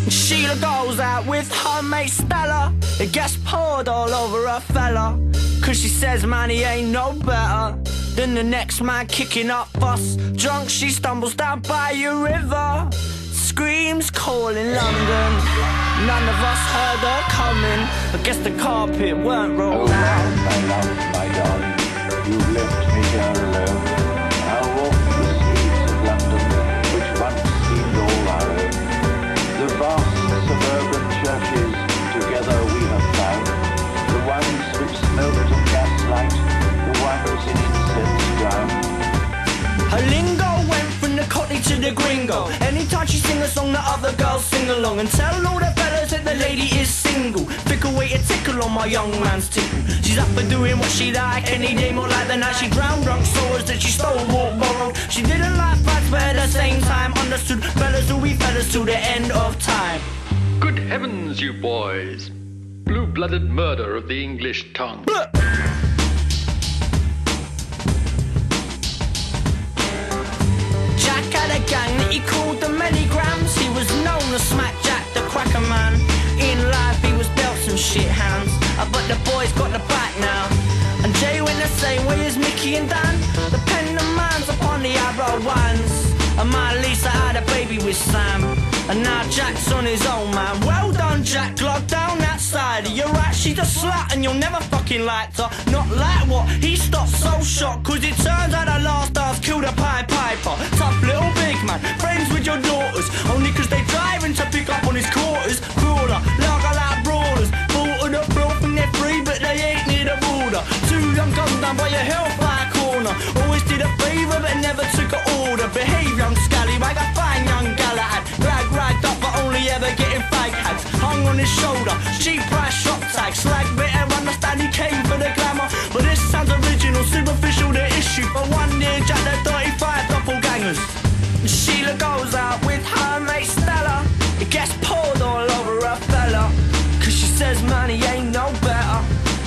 Sheila goes out with her mate Stella. It gets poured all over her fella, cause she says man he ain't no better than the next man kicking up fuss. Drunk she stumbles down by a river, screams calling London. None of us heard her coming. I guess the carpet weren't rolled out. My love, my darling, you've left me here alone. I'll walk the streets of London, which once seemed all our own. The vast suburban churches together we have found, the ones which smoked of gaslight, the ones in incense drowned. Her lingo went from the cockney to the gringo. Anytime she sing a song, the other girls sing along and tell all the fellas that the lady is single. Pick a way to tickle on my young man's tickle. She's up for doing what she like any day, more like the night she drowned drunk sorrows that she stole, walked, borrowed. She didn't like fights, but at the same time understood fellas will be fellas till the end of time. Good heavens, you boys! Blue-blooded murder of the English tongue. Jack had a gang that he called the Milligrams. He was known as Smack Jack, the cracker man. In life he was dealt some shit hands, but the boys got the back now. And Jay went the same way as Mickey and Dan. The pen and man's upon the arrow ones. And my Lisa had a baby with Sam, and now Jack's on his own, man. Well done, Jack, lock down that side. You're right, she's a slut and you'll never fucking like her. Not like what? He stopped so shocked, cause it turns out the last stars killed a Pied Piper. Tough little big man, friends with your daughters, only cause they driving to pick up on his quarters. Crawler, lager like brawlers, bought the blow from their free, but they ain't near the border. Two young guns down by your hellfire corner, always did a favour but never took an order. Behave young scallywag, a fine young Galahad, ragged up but only ever getting fag hags. Hung on his shoulder, cheap price shop tag, slag better understand he came for the glamour. But this sounds original, superficial the issue. For one year Jack the 35 doppelgangers. Sheila goes out with her mate Stella. It gets poured all over her fella, cause she says man he ain't no better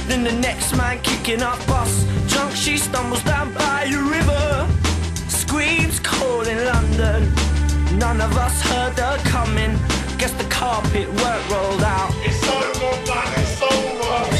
than the next man kicking up bus. Drunk she stumbles down by a river, screams calling London. None of us heard her coming. Guess the carpet weren't rolled out. It's over, man, it's over.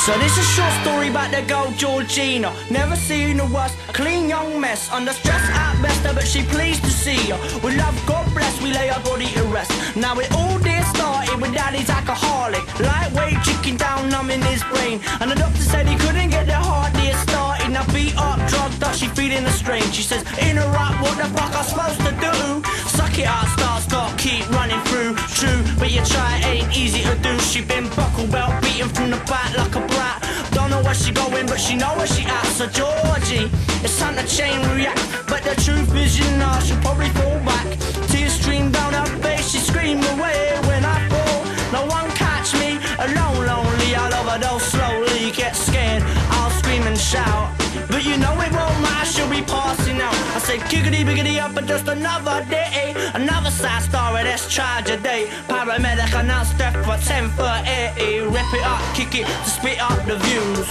So this is a short story about the girl Georgina. Never seen a worse, clean young mess. Under stress at best, but she pleased to see her. With love, God bless, we lay our body to rest. Now it all did started with daddy's alcoholic, lightweight chicken down, numbing his brain. And the doctor said he couldn't get the heart dear started. Now beat up, drugged up, she feeling the strain. She says, interrupt, what the fuck I'm supposed to do? Suck it out, start, keep running through. True, but you try, it ain't easy to do. She been buckle belt, beaten from the back like a brat. Don't know where she going, but she know where she at. So Georgie, it's time to chain react. But the truth is, you know, she'll probably fall back. Tears stream down her face, she scream away when I fall. No one catch me, alone, lonely. I'll overdose slowly, get scared, I'll scream and shout. But you know it won't matter, she'll be passing out. I said giggity biggity up, but just another day. Another sad story, that's tragedy. Paramedic announced death for 10:30. Rip it up, kick it, to spit up the views.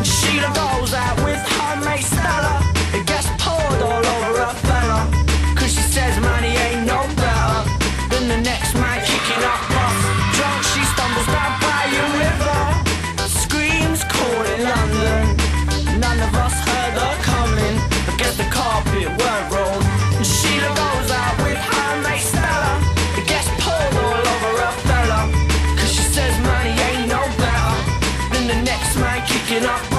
Sheila goes out with her mate Stella. It gets poured all over her fella, cause she says man he ain't no better than the next man kicking up bus. Drunk she stumbles down by a river, screams calling London. None of us heard her coming. I guess the carpet weren't rolled. And Sheila goes out with her mate Stella. It gets poured all over her fella, cause she says man he ain't no better than the next man kicking up.